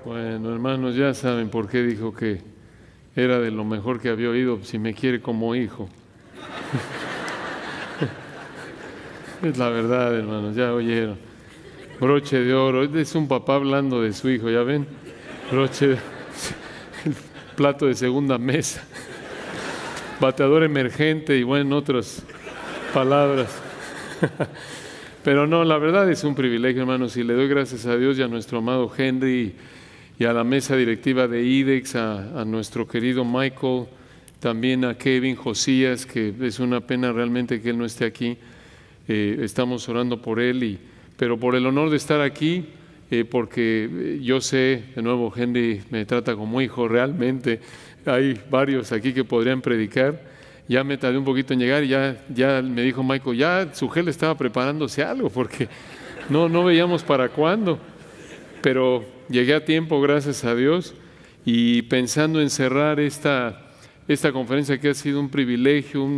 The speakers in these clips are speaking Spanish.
Bueno, hermanos, ya saben por qué dijo que era de lo mejor que había oído, si me quiere como hijo. Es la verdad, hermanos, ya oyeron. Broche de oro, es un papá hablando de su hijo, ¿ya ven? Broche de plato de segunda mesa, bateador emergente y bueno, otras palabras. Pero no, la verdad es un privilegio, hermanos, y le doy gracias a Dios y a nuestro amado Henry y a la mesa directiva de IDEX, a nuestro querido Michael, también a Kevin Josías, que es una pena realmente que él no esté aquí. Estamos orando por él, pero por el honor de estar aquí, porque yo sé, de nuevo, Henry me trata como hijo realmente. Hay varios aquí que podrían predicar. Ya me tardé un poquito en llegar y ya me dijo Michael, ya Sujel estaba preparándose algo, porque no veíamos para cuándo. Pero llegué a tiempo, gracias a Dios, y pensando en cerrar esta conferencia que ha sido un privilegio,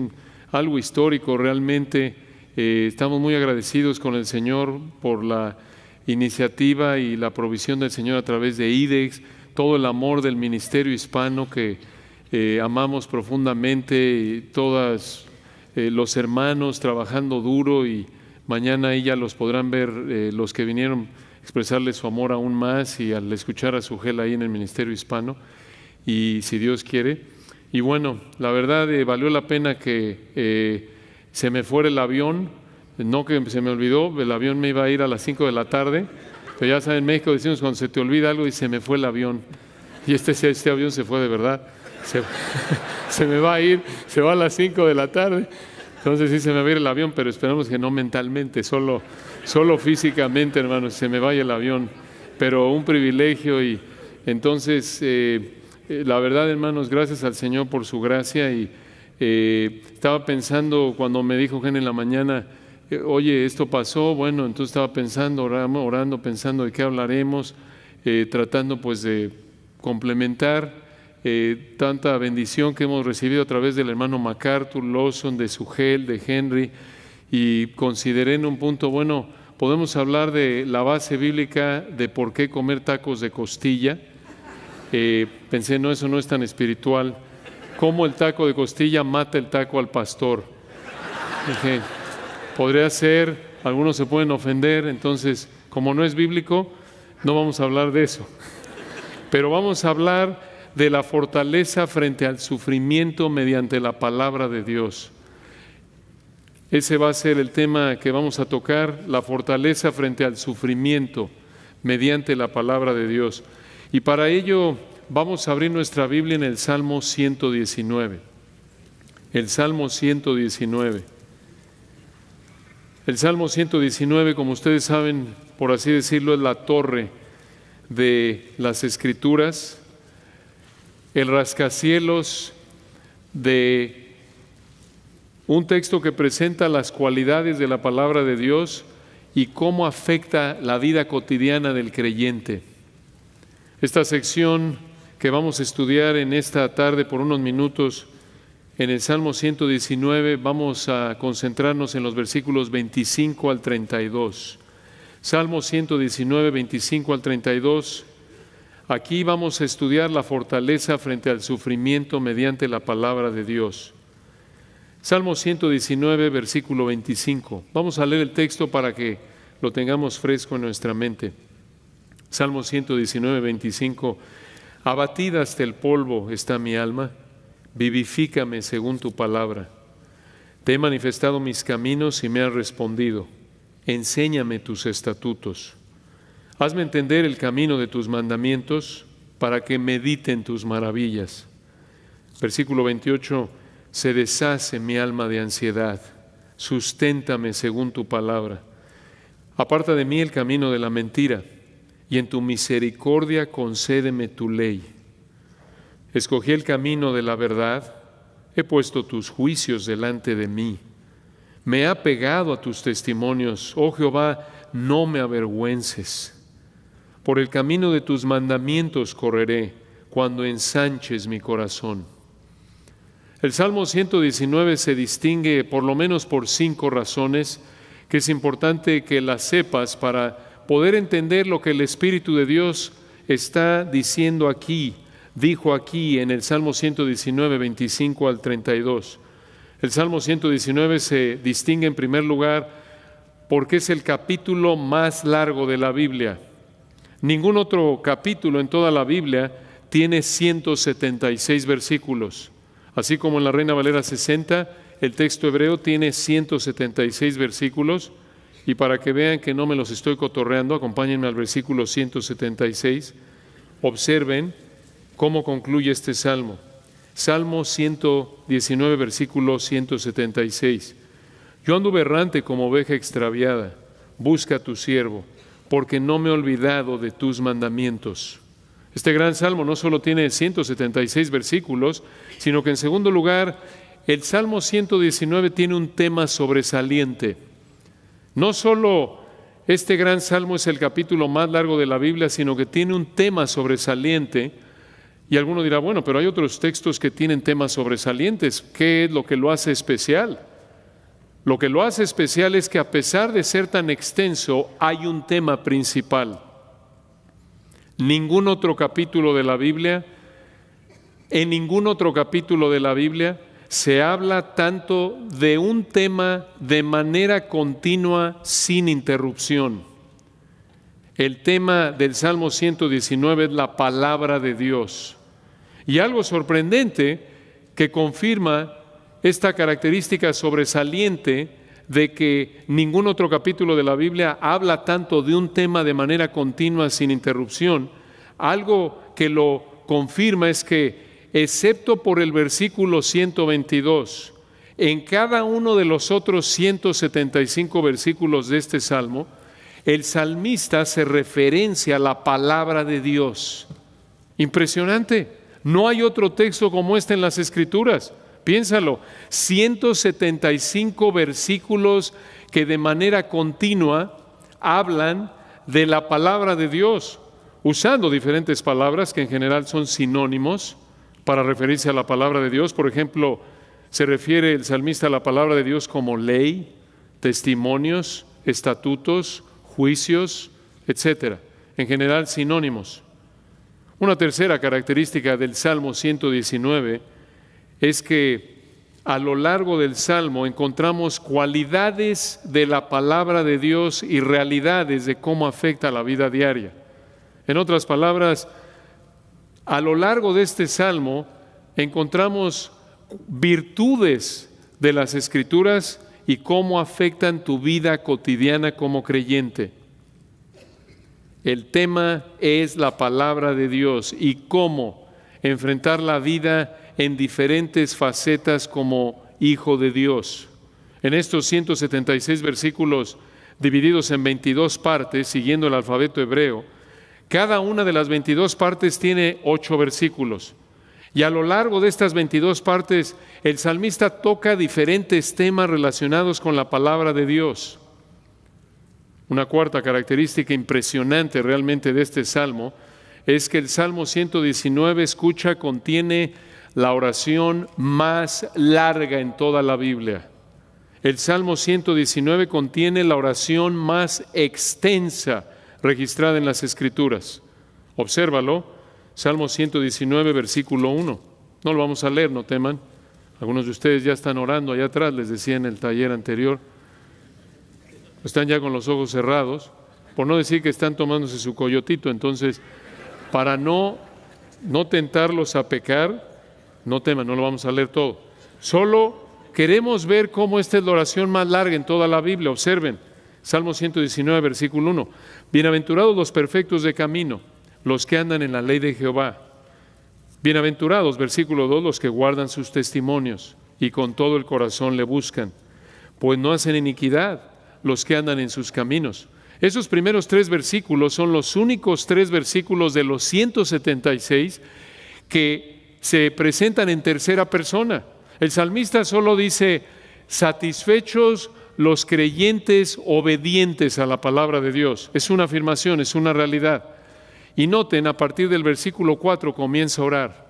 algo histórico realmente. Estamos muy agradecidos con el Señor por la iniciativa y la provisión del Señor a través de IDEX, todo el amor del ministerio hispano que amamos profundamente, todos los hermanos trabajando duro, y mañana ahí ya los podrán ver los que vinieron expresarle su amor aún más y al escuchar a Sujel ahí en el ministerio hispano, y si Dios quiere. Y bueno, la verdad valió la pena que se me fuera el avión, no que se me olvidó, el avión me iba a ir a las 5 de la tarde, pero ya saben, en México decimos cuando se te olvida algo y se me fue el avión, y este avión se fue de verdad, se me va a ir, se va a las 5 de la tarde, entonces sí se me va a ir el avión, pero esperamos que no mentalmente, solo físicamente, hermanos, se me vaya el avión, pero un privilegio. Y entonces, la verdad, hermanos, gracias al Señor por su gracia. Y estaba pensando cuando me dijo Jen en la mañana, oye, esto pasó, bueno, entonces estaba pensando, orando, pensando de qué hablaremos, tratando pues de complementar tanta bendición que hemos recibido a través del hermano MacArthur, Lawson, de Sujel, de Henry, y consideré en un punto, bueno, podemos hablar de la base bíblica de por qué comer tacos de costilla. Pensé, no, eso no es tan espiritual. ¿Cómo el taco de costilla mata el taco al pastor? Dije, podría ser, algunos se pueden ofender, entonces, como no es bíblico, no vamos a hablar de eso. Pero vamos a hablar de la fortaleza frente al sufrimiento mediante la palabra de Dios. Ese va a ser el tema que vamos a tocar, la fortaleza frente al sufrimiento mediante la palabra de Dios. Y para ello vamos a abrir nuestra Biblia en el Salmo 119. El Salmo 119. El Salmo 119, como ustedes saben, por así decirlo, es la torre de las Escrituras, el rascacielos de un texto que presenta las cualidades de la palabra de Dios y cómo afecta la vida cotidiana del creyente. Esta sección que vamos a estudiar en esta tarde por unos minutos en el Salmo 119, vamos a concentrarnos en los versículos 25 al 32. Salmo 119, 25 al 32. Aquí vamos a estudiar la fortaleza frente al sufrimiento mediante la palabra de Dios. Salmo 119, versículo 25. Vamos a leer el texto para que lo tengamos fresco en nuestra mente. Salmo 119, 25. Abatida hasta el polvo está mi alma, vivifícame según tu palabra. Te he manifestado mis caminos y me has respondido. Enséñame tus estatutos. Hazme entender el camino de tus mandamientos para que medite en tus maravillas. Versículo 28. Se deshace mi alma de ansiedad, susténtame según tu palabra. Aparta de mí el camino de la mentira, y en tu misericordia concédeme tu ley. Escogí el camino de la verdad, he puesto tus juicios delante de mí. Me he apegado a tus testimonios, oh Jehová, no me avergüences. Por el camino de tus mandamientos correré, cuando ensanches mi corazón. El Salmo 119 se distingue por lo menos por 5 razones que es importante que las sepas para poder entender lo que el Espíritu de Dios está diciendo aquí, dijo aquí en el Salmo 119, 25 al 32. El Salmo 119 se distingue en primer lugar porque es el capítulo más largo de la Biblia. Ningún otro capítulo en toda la Biblia tiene 176 versículos. Así como en la Reina Valera 60, el texto hebreo tiene 176 versículos. Y para que vean que no me los estoy cotorreando, acompáñenme al versículo 176. Observen cómo concluye este salmo. Salmo 119, versículo 176. Yo anduve errante como oveja extraviada. Busca a tu siervo, porque no me he olvidado de tus mandamientos. Este gran salmo no solo tiene 176 versículos, sino que en segundo lugar, el Salmo 119 tiene un tema sobresaliente. No solo este gran salmo es el capítulo más largo de la Biblia, sino que tiene un tema sobresaliente. Y alguno dirá, bueno, pero hay otros textos que tienen temas sobresalientes. ¿Qué es lo que lo hace especial? Lo que lo hace especial es que a pesar de ser tan extenso, hay un tema principal. Ningún otro capítulo de la Biblia, en ningún otro capítulo de la Biblia, se habla tanto de un tema de manera continua, sin interrupción. El tema del Salmo 119 es la palabra de Dios. Y algo sorprendente que confirma esta característica sobresaliente de que ningún otro capítulo de la Biblia habla tanto de un tema de manera continua, sin interrupción. Algo que lo confirma es que excepto por el versículo 122, en cada uno de los otros 175 versículos de este salmo, el salmista hace referencia a la palabra de Dios. Impresionante. No hay otro texto como este en las Escrituras. Piénsalo, 175 versículos que de manera continua hablan de la palabra de Dios, usando diferentes palabras que en general son sinónimos para referirse a la palabra de Dios. Por ejemplo, se refiere el salmista a la palabra de Dios como ley, testimonios, estatutos, juicios, etcétera. En general, sinónimos. Una tercera característica del Salmo 119 es que a lo largo del Salmo encontramos cualidades de la palabra de Dios y realidades de cómo afecta la vida diaria. En otras palabras, a lo largo de este Salmo encontramos virtudes de las Escrituras y cómo afectan tu vida cotidiana como creyente. El tema es la palabra de Dios y cómo enfrentar la vida en diferentes facetas como hijo de Dios. En estos 176 versículos divididos en 22 partes, siguiendo el alfabeto hebreo, cada una de las 22 partes tiene 8 versículos. Y a lo largo de estas 22 partes, el salmista toca diferentes temas relacionados con la palabra de Dios. Una cuarta característica impresionante realmente de este salmo es que el Salmo 119, contiene la oración más larga en toda la Biblia. El Salmo 119 contiene la oración más extensa registrada en las Escrituras. Obsérvalo, Salmo 119, versículo 1. No lo vamos a leer, no teman. Algunos de ustedes ya están orando allá atrás, les decía en el taller anterior. Están ya con los ojos cerrados, por no decir que están tomándose su coyotito. Entonces, para no tentarlos a pecar, no teman, no lo vamos a leer todo. Solo queremos ver cómo esta es la oración más larga en toda la Biblia. Observen, Salmo 119, versículo 1. Bienaventurados los perfectos de camino, los que andan en la ley de Jehová. Bienaventurados, versículo 2, los que guardan sus testimonios y con todo el corazón le buscan, pues no hacen iniquidad los que andan en sus caminos. Esos primeros 3 versículos son los únicos 3 versículos de los 176 que se presentan en tercera persona. El salmista solo dice, satisfechos los creyentes obedientes a la palabra de Dios. Es una afirmación, es una realidad. Y noten, a partir del versículo 4 comienza a orar.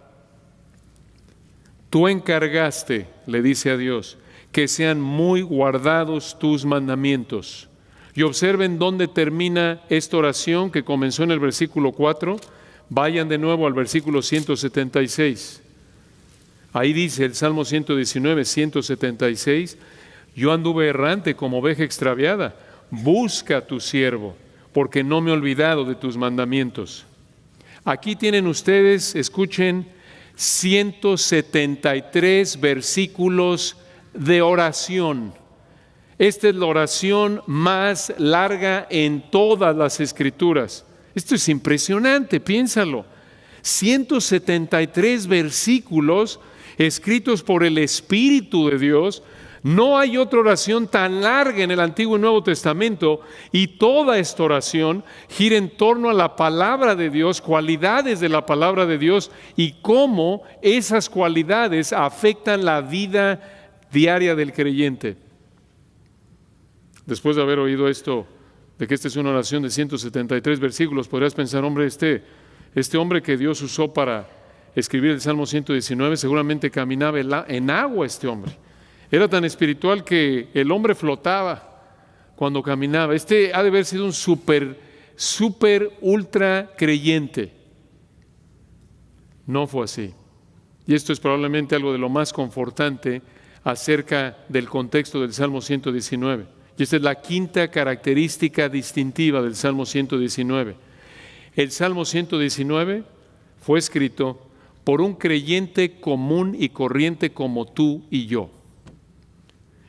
tú encargaste, le dice a Dios, que sean muy guardados tus mandamientos. Y observen dónde termina esta oración que comenzó en el versículo 4. Vayan de nuevo al versículo 176. Ahí dice el Salmo 119, 176, yo anduve errante como oveja extraviada, busca a tu siervo, porque no me he olvidado de tus mandamientos. Aquí tienen ustedes, escuchen, 173 versículos de oración. Esta es la oración más larga en todas las Escrituras. Esto es impresionante, piénsalo. 173 versículos escritos por el Espíritu de Dios. No hay otra oración tan larga en el Antiguo y Nuevo Testamento, y toda esta oración gira en torno a la palabra de Dios, cualidades de la palabra de Dios y cómo esas cualidades afectan la vida diaria del creyente. Después de haber oído esto, de que esta es una oración de 173 versículos, podrías pensar, hombre, este hombre que Dios usó para escribir el Salmo 119, seguramente caminaba en agua este hombre. Era tan espiritual que el hombre flotaba cuando caminaba. Ha de haber sido un súper, ultra creyente. No fue así. Y esto es probablemente algo de lo más confortante acerca del contexto del Salmo 119. Y esta es la quinta característica distintiva del Salmo 119. El Salmo 119 fue escrito por un creyente común y corriente como tú y yo.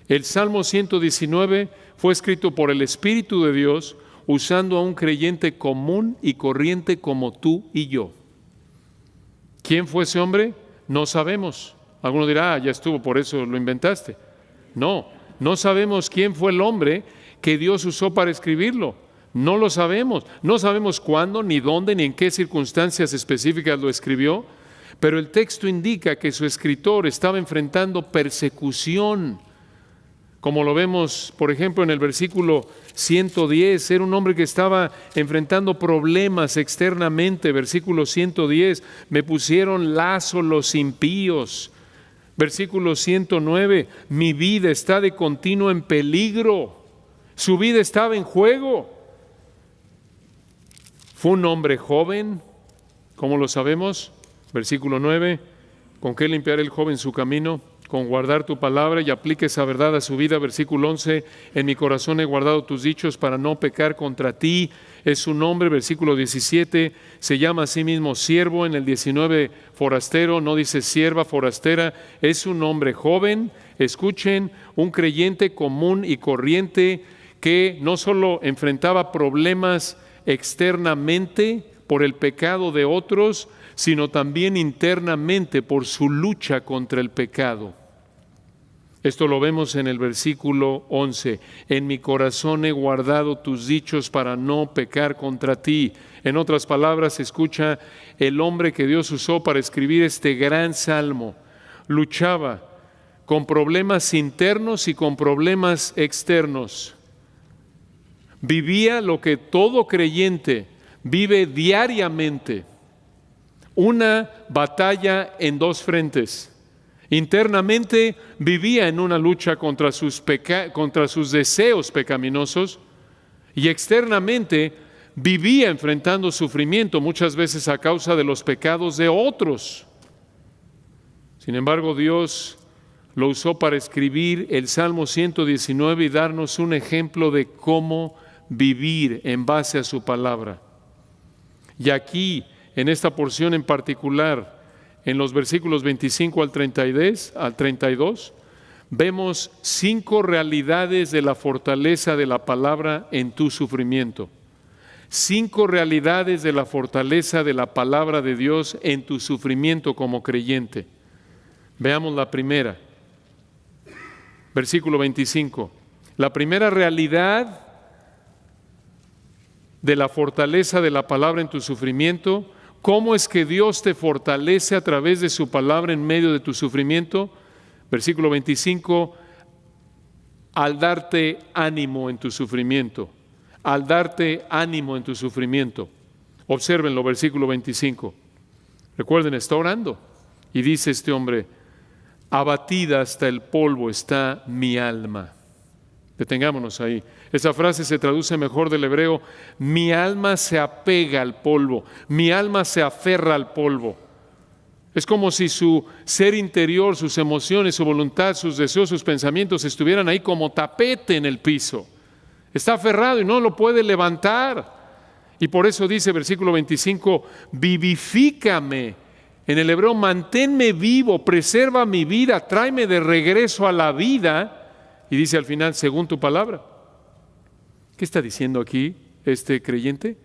El Salmo 119 fue escrito por el Espíritu de Dios usando a un creyente común y corriente como tú y yo. ¿Quién fue ese hombre? No sabemos. Alguno dirá, ya estuvo, por eso lo inventaste. No sabemos quién fue el hombre que Dios usó para escribirlo. No lo sabemos. No sabemos cuándo, ni dónde, ni en qué circunstancias específicas lo escribió, pero el texto indica que su escritor estaba enfrentando persecución. Como lo vemos, por ejemplo, en el versículo 110, era un hombre que estaba enfrentando problemas externamente. Versículo 110, me pusieron lazo los impíos. Versículo 109, mi vida está de continuo en peligro. Su vida estaba en juego. Fue un hombre joven, ¿cómo lo sabemos? Versículo 9, ¿con qué limpiará el joven su camino? Con guardar tu palabra y aplique esa verdad a su vida. Versículo 11, en mi corazón he guardado tus dichos para no pecar contra ti. Es su nombre. Versículo 17, se llama a sí mismo siervo. En el 19, forastero, no dice sierva, forastera. Es un hombre joven, escuchen, un creyente común y corriente que no solo enfrentaba problemas externamente por el pecado de otros, sino también internamente por su lucha contra el pecado. Esto lo vemos en el versículo 11. En mi corazón he guardado tus dichos para no pecar contra ti. En otras palabras, escucha, el hombre que Dios usó para escribir este gran salmo luchaba con problemas internos y con problemas externos. Vivía lo que todo creyente vive diariamente. Una batalla en dos frentes. Internamente vivía en una lucha contra sus deseos pecaminosos y externamente vivía enfrentando sufrimiento, muchas veces a causa de los pecados de otros. Sin embargo, Dios lo usó para escribir el Salmo 119 y darnos un ejemplo de cómo vivir en base a su palabra. Y aquí, en esta porción en particular, en los versículos 25 al 32, vemos 5 realidades de la fortaleza de la palabra en tu sufrimiento. 5 realidades de la fortaleza de la palabra de Dios en tu sufrimiento como creyente. Veamos la primera. Versículo 25. La primera realidad de la fortaleza de la palabra en tu sufrimiento. ¿Cómo es que Dios te fortalece a través de su palabra en medio de tu sufrimiento? Versículo 25, al darte ánimo en tu sufrimiento. Al darte ánimo en tu sufrimiento. Obsérvenlo, versículo 25. Recuerden, está orando y dice este hombre, abatida hasta el polvo está mi alma. Detengámonos ahí. Esa frase se traduce mejor del hebreo: mi alma se apega al polvo, mi alma se aferra al polvo. Es como si su ser interior, sus emociones, su voluntad, sus deseos, sus pensamientos estuvieran ahí como tapete en el piso. Está aferrado y no lo puede levantar. Y por eso dice versículo 25, vivifícame. En el hebreo, manténme vivo, preserva mi vida, tráeme de regreso a la vida. Y dice al final, según tu palabra. ¿Qué está diciendo aquí este creyente?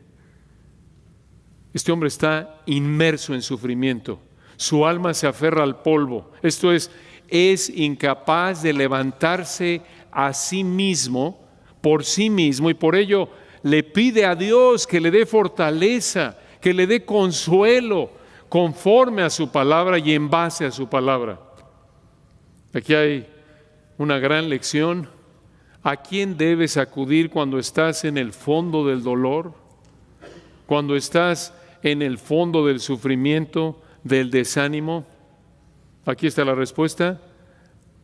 Este hombre está inmerso en sufrimiento. Su alma se aferra al polvo. Esto es incapaz de levantarse a sí mismo, por sí mismo, y por ello le pide a Dios que le dé fortaleza, que le dé consuelo, conforme a su palabra y en base a su palabra. Aquí hay una gran lección. ¿A quién debes acudir cuando estás en el fondo del dolor? Cuando estás en el fondo del sufrimiento, del desánimo. Aquí está la respuesta: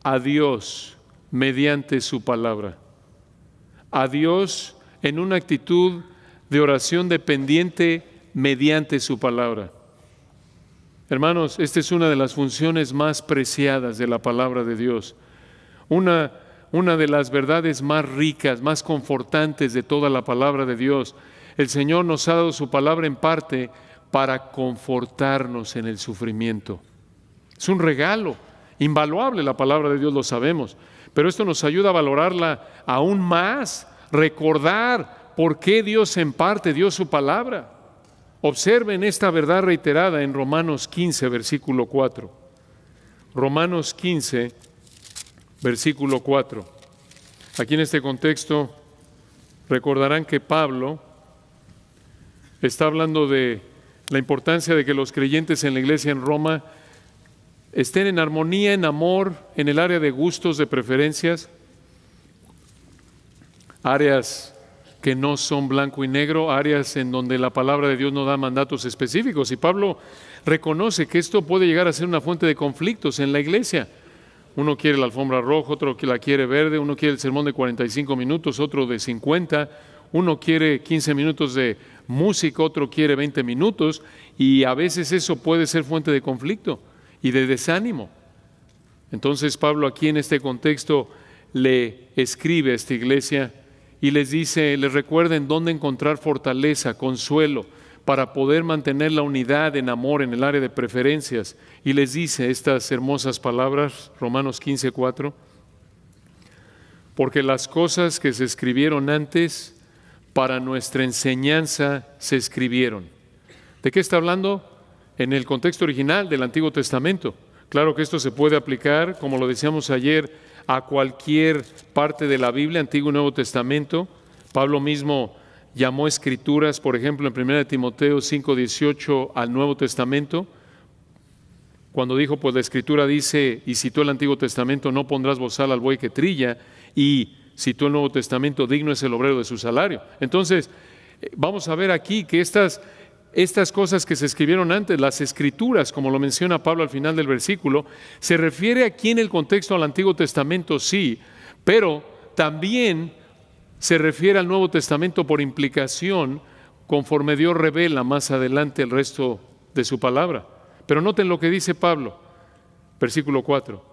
a Dios mediante su palabra. A Dios en una actitud de oración dependiente mediante su palabra. Hermanos, esta es una de las funciones más preciadas de la palabra de Dios. Una de las verdades más ricas, más confortantes de toda la palabra de Dios. El Señor nos ha dado su palabra en parte para confortarnos en el sufrimiento. Es un regalo invaluable, la palabra de Dios, lo sabemos, pero esto nos ayuda a valorarla aún más, recordar por qué Dios en parte dio su palabra. Observen esta verdad reiterada en Romanos 15, versículo 4. Romanos 15, versículo 4. Aquí en este contexto recordarán que Pablo está hablando de la importancia de que los creyentes en la iglesia en Roma estén en armonía, en amor, en el área de gustos, de preferencias, áreas que no son blanco y negro, áreas en donde la palabra de Dios no da mandatos específicos. Y Pablo reconoce que esto puede llegar a ser una fuente de conflictos en la iglesia. Uno quiere la alfombra roja, otro que la quiere verde, uno quiere el sermón de 45 minutos, otro de 50, uno quiere 15 minutos de música, otro quiere 20 minutos, y a veces eso puede ser fuente de conflicto y de desánimo. Entonces Pablo aquí en este contexto le escribe a esta iglesia y les dice, les recuerda en dónde encontrar fortaleza, consuelo, para poder mantener la unidad en amor en el área de preferencias. Y les dice estas hermosas palabras, Romanos 15, 4, porque las cosas que se escribieron antes para nuestra enseñanza se escribieron. ¿De qué está hablando? En el contexto original del Antiguo Testamento. Claro que esto se puede aplicar, como lo decíamos ayer, a cualquier parte de la Biblia, Antiguo y Nuevo Testamento. Pablo mismo llamó escrituras, por ejemplo, en 1 Timoteo 5:18 al Nuevo Testamento, cuando dijo, pues la escritura dice, y citó el Antiguo Testamento, no pondrás bozal al buey que trilla, y citó el Nuevo Testamento, digno es el obrero de su salario. Entonces, vamos a ver aquí que estas cosas que se escribieron antes, las escrituras, como lo menciona Pablo al final del versículo, se refiere aquí en el contexto al Antiguo Testamento, sí, pero también se refiere al Nuevo Testamento por implicación, conforme Dios revela más adelante el resto de su palabra. Pero noten lo que dice Pablo, versículo 4,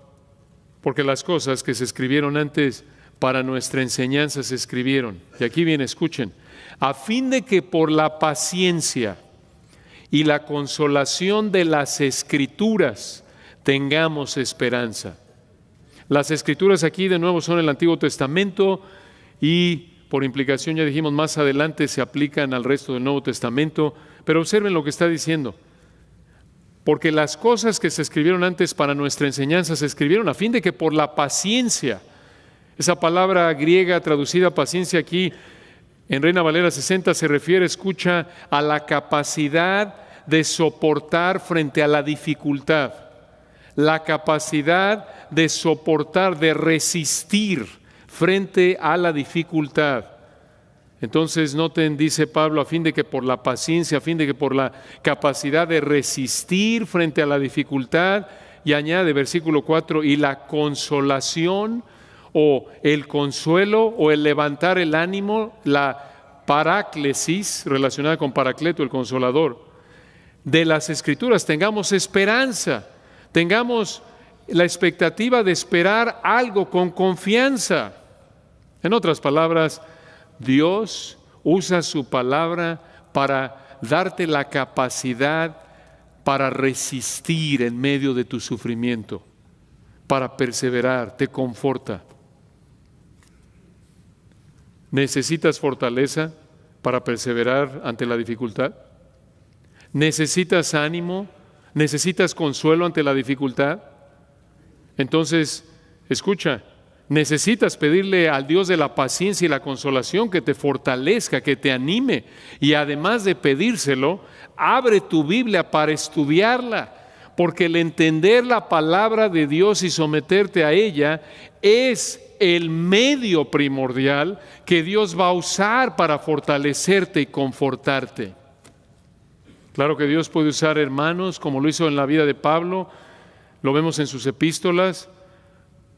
porque las cosas que se escribieron antes para nuestra enseñanza se escribieron. Y aquí viene, escuchen, a fin de que por la paciencia y la consolación de las Escrituras tengamos esperanza. Las Escrituras aquí de nuevo son el Antiguo Testamento y por implicación, ya dijimos, más adelante se aplican al resto del Nuevo Testamento, pero observen lo que está diciendo. Porque las cosas que se escribieron antes para nuestra enseñanza se escribieron a fin de que por la paciencia, esa palabra griega traducida paciencia aquí en Reina Valera 60 se refiere, escucha, a la capacidad de soportar frente a la dificultad, la capacidad de soportar, de resistir frente a la dificultad. Entonces noten, dice Pablo, a fin de que por la paciencia, a fin de que por la capacidad de resistir frente a la dificultad y añade versículo 4, y la consolación o el consuelo o el levantar el ánimo, la paráclesis relacionada con Paracleto, el consolador, de las Escrituras, tengamos esperanza, tengamos la expectativa de esperar algo con confianza. En otras palabras, Dios usa su palabra para darte la capacidad para resistir en medio de tu sufrimiento, para perseverar, te conforta. ¿Necesitas fortaleza para perseverar ante la dificultad? ¿Necesitas ánimo? ¿Necesitas consuelo ante la dificultad? Entonces, escucha, necesitas pedirle al Dios de la paciencia y la consolación que te fortalezca, que te anime. Y además de pedírselo, abre tu Biblia para estudiarla, porque el entender la palabra de Dios y someterte a ella es el medio primordial que Dios va a usar para fortalecerte y confortarte. Claro que Dios puede usar hermanos, como lo hizo en la vida de Pablo, lo vemos en sus epístolas,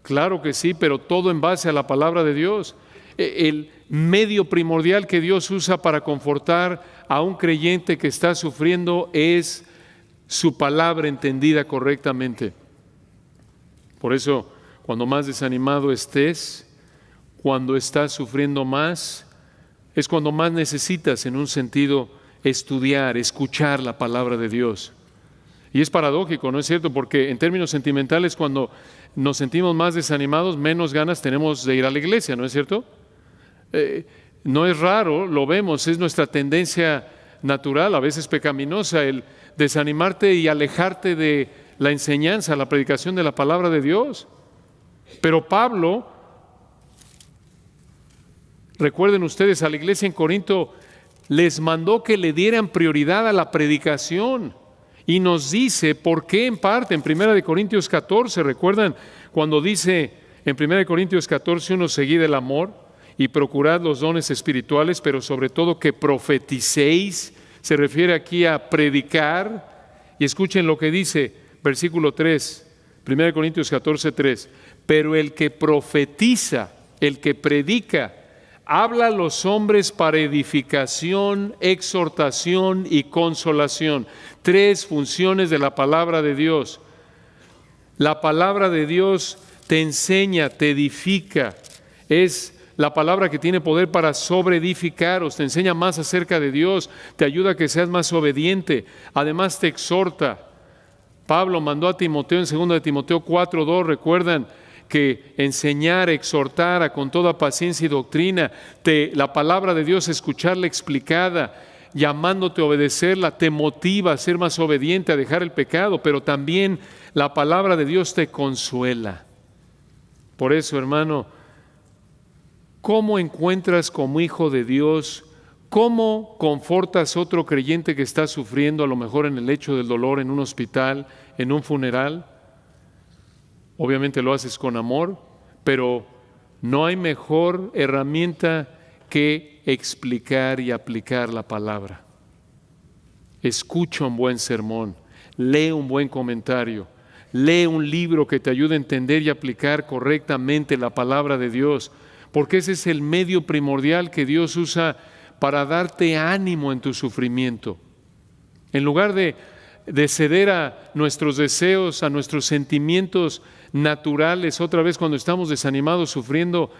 claro que sí, pero todo en base a la palabra de Dios. El medio primordial que Dios usa para confortar a un creyente que está sufriendo es su palabra entendida correctamente. Por eso, cuando más desanimado estés, cuando estás sufriendo más, es cuando más necesitas, en un sentido, estudiar, escuchar la palabra de Dios. Y es paradójico, ¿no es cierto? Porque en términos sentimentales, cuando nos sentimos más desanimados, menos ganas tenemos de ir a la iglesia, ¿no es cierto? No es raro, lo vemos, es nuestra tendencia natural, a veces pecaminosa, el desanimarte y alejarte de la enseñanza, la predicación de la palabra de Dios. Pero Pablo, recuerden ustedes, a la iglesia en Corinto les mandó que le dieran prioridad a la predicación. Y nos dice por qué en parte, en 1 Corintios 14, ¿recuerdan cuando dice en 1 Corintios 14, 1, seguid el amor y procurad los dones espirituales, pero sobre todo que profeticéis? Se refiere aquí a predicar. Y escuchen lo que dice, versículo 3, 1 Corintios 14, 3. Pero el que profetiza, el que predica, habla a los hombres para edificación, exhortación y consolación. 3 funciones de la palabra de Dios. La palabra de Dios te enseña, te edifica. Es la palabra que tiene poder para sobreedificaros, te enseña más acerca de Dios, te ayuda a que seas más obediente, además te exhorta. Pablo mandó a Timoteo en 2 de Timoteo 4:2, recuerdan que enseñar, exhortar con toda paciencia y doctrina, la palabra de Dios, escucharla explicada, llamándote a obedecerla, te motiva a ser más obediente, a dejar el pecado, pero también la palabra de Dios te consuela. Por eso, hermano, ¿cómo encuentras como hijo de Dios? ¿Cómo confortas a otro creyente que está sufriendo, a lo mejor en el lecho del dolor, en un hospital, en un funeral? Obviamente lo haces con amor, pero no hay mejor herramienta que explicar y aplicar la palabra. Escucha un buen sermón, lee un buen comentario, lee un libro que te ayude a entender y aplicar correctamente la palabra de Dios, porque ese es el medio primordial que Dios usa para darte ánimo en tu sufrimiento. En lugar de ceder a nuestros deseos, a nuestros sentimientos naturales, otra vez cuando estamos desanimados, sufriendo,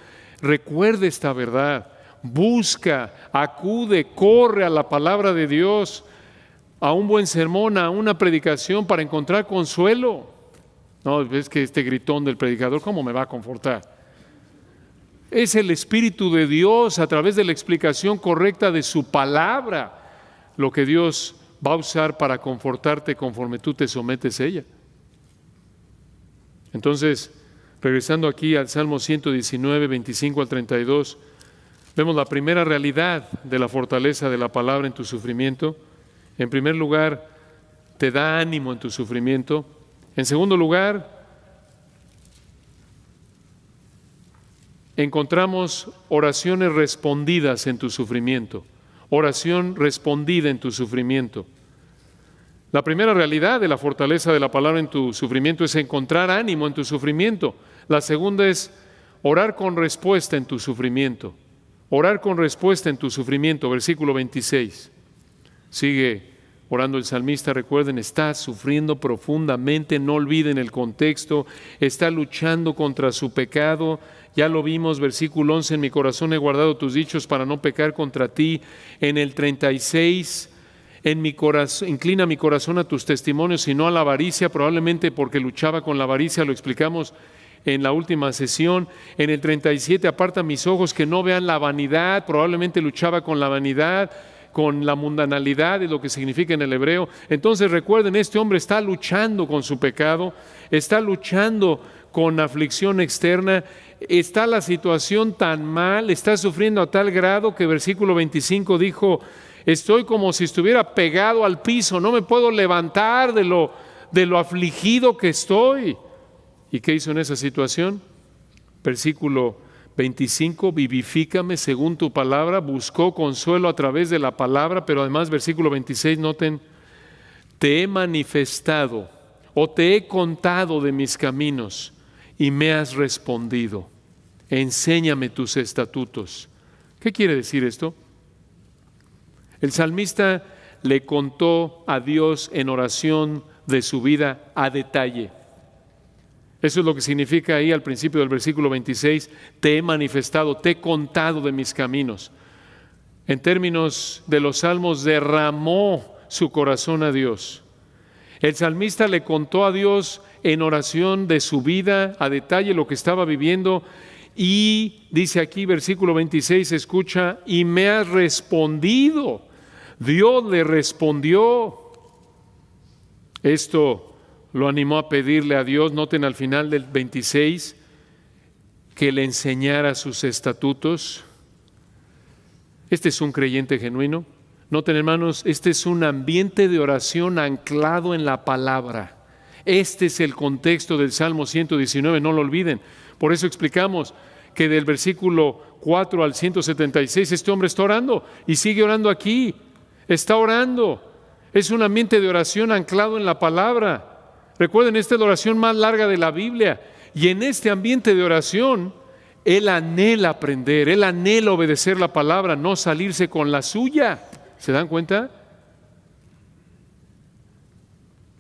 recuerde esta verdad, busca, acude, corre a la palabra de Dios, a un buen sermón, a una predicación para encontrar consuelo. No, es que este gritón del predicador, ¿cómo me va a confortar? Es el Espíritu de Dios a través de la explicación correcta de su palabra lo que Dios va a usar para confortarte conforme tú te sometes a ella. Entonces, regresando aquí al Salmo 119, 25 al 32, vemos la primera realidad de la fortaleza de la palabra en tu sufrimiento. En primer lugar, te da ánimo en tu sufrimiento. En segundo lugar, encontramos oraciones respondidas en tu sufrimiento. Oración respondida en tu sufrimiento. La primera realidad de la fortaleza de la palabra en tu sufrimiento es encontrar ánimo en tu sufrimiento. La segunda es orar con respuesta en tu sufrimiento. Orar con respuesta en tu sufrimiento. Versículo 26. Sigue orando el salmista, recuerden, está sufriendo profundamente, no olviden el contexto, está luchando contra su pecado. Ya lo vimos, versículo 11, en mi corazón he guardado tus dichos para no pecar contra ti. En el 36, inclina mi corazón a tus testimonios y no a la avaricia, probablemente porque luchaba con la avaricia, lo explicamos en la última sesión. En el 37, aparta mis ojos que no vean la vanidad, probablemente luchaba con la vanidad, con la mundanalidad, es lo que significa en el hebreo. Entonces recuerden, este hombre está luchando con su pecado, está luchando con aflicción externa, está la situación tan mal, está sufriendo a tal grado que versículo 25 dijo, estoy como si estuviera pegado al piso, no me puedo levantar de lo afligido que estoy. ¿Y qué hizo en esa situación? Versículo 25, vivifícame según tu palabra, buscó consuelo a través de la palabra, pero además versículo 26, noten, te he manifestado o te he contado de mis caminos y me has respondido, enséñame tus estatutos. ¿Qué quiere decir esto? El salmista le contó a Dios en oración de su vida a detalle. Eso es lo que significa ahí al principio del versículo 26, te he manifestado, te he contado de mis caminos. En términos de los salmos, derramó su corazón a Dios. El salmista le contó a Dios en oración de su vida, a detalle lo que estaba viviendo, y dice aquí, versículo 26, escucha, y me has respondido. Dios le respondió. Esto lo animó a pedirle a Dios, noten al final del 26, que le enseñara sus estatutos. Este es un creyente genuino. Noten, hermanos, este es un ambiente de oración anclado en la palabra. Este es el contexto del Salmo 119, no lo olviden. Por eso explicamos que del versículo 4 al 176 este hombre está orando y sigue orando aquí. Está orando. Es un ambiente de oración anclado en la palabra. Recuerden, esta es la oración más larga de la Biblia. Y en este ambiente de oración, él anhela aprender, él anhela obedecer la palabra, no salirse con la suya. ¿Se dan cuenta?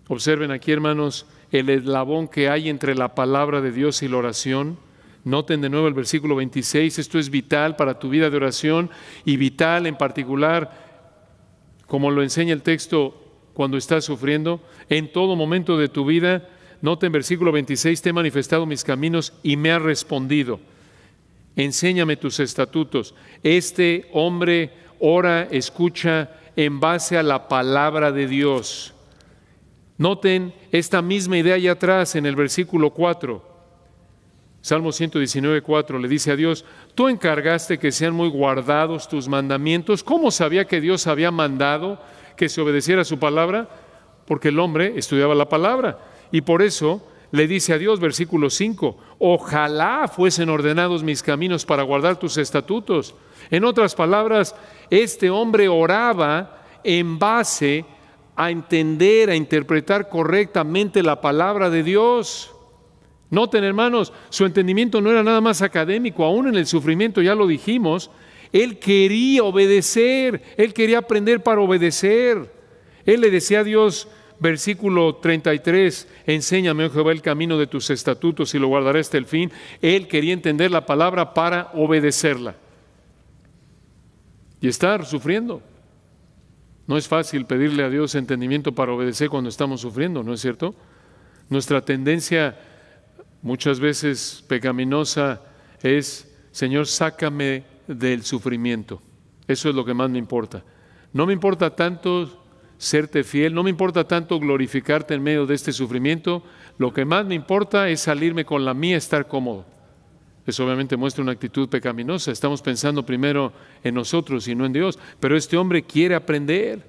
Observen aquí, hermanos, el eslabón que hay entre la palabra de Dios y la oración. Noten de nuevo el versículo 26, esto es vital para tu vida de oración y vital en particular, como lo enseña el texto, cuando estás sufriendo, en todo momento de tu vida. Noten versículo 26, te he manifestado mis caminos y me has respondido. Enséñame tus estatutos. Este hombre ora, escucha en base a la palabra de Dios. Noten esta misma idea allá atrás en el versículo 4. Salmo 119, 4, le dice a Dios, tú encargaste que sean muy guardados tus mandamientos. ¿Cómo sabía que Dios había mandado que se obedeciera su palabra? Porque el hombre estudiaba la palabra. Y por eso le dice a Dios, versículo 5, ojalá fuesen ordenados mis caminos para guardar tus estatutos. En otras palabras, este hombre oraba en base a entender, a interpretar correctamente la palabra de Dios. Noten, hermanos, su entendimiento no era nada más académico, aún en el sufrimiento, ya lo dijimos, él quería obedecer, él quería aprender para obedecer. Él le decía a Dios, versículo 33, enséñame, oh Jehová, el camino de tus estatutos y lo guardaré hasta el fin. Él quería entender la palabra para obedecerla. Y estar sufriendo. No es fácil pedirle a Dios entendimiento para obedecer cuando estamos sufriendo, ¿no es cierto? Nuestra tendencia muchas veces pecaminosa es, Señor, sácame del sufrimiento. Eso es lo que más me importa. No me importa tanto serte fiel, no me importa tanto glorificarte en medio de este sufrimiento. Lo que más me importa es salirme con la mía, estar cómodo. Eso obviamente muestra una actitud pecaminosa. Estamos pensando primero en nosotros y no en Dios. Pero este hombre quiere aprender,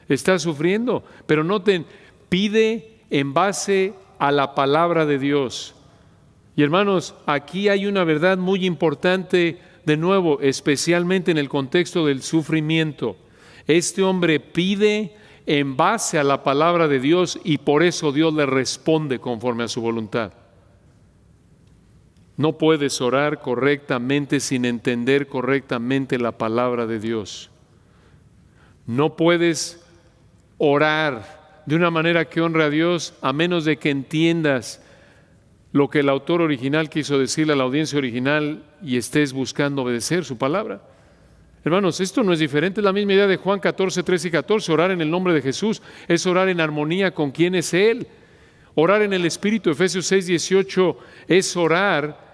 está sufriendo. Pero noten, pide en base a la palabra de Dios. Y hermanos, aquí hay una verdad muy importante, de nuevo, especialmente en el contexto del sufrimiento. Este hombre pide en base a la palabra de Dios y por eso Dios le responde conforme a su voluntad. No puedes orar correctamente sin entender correctamente la palabra de Dios. No puedes orar de una manera que honre a Dios a menos de que entiendas lo que el autor original quiso decirle a la audiencia original y estés buscando obedecer su palabra. Hermanos, esto no es diferente, es la misma idea de Juan 14, 13 y 14. Orar en el nombre de Jesús es orar en armonía con quien es Él. Orar en el Espíritu, Efesios 6, 18, es orar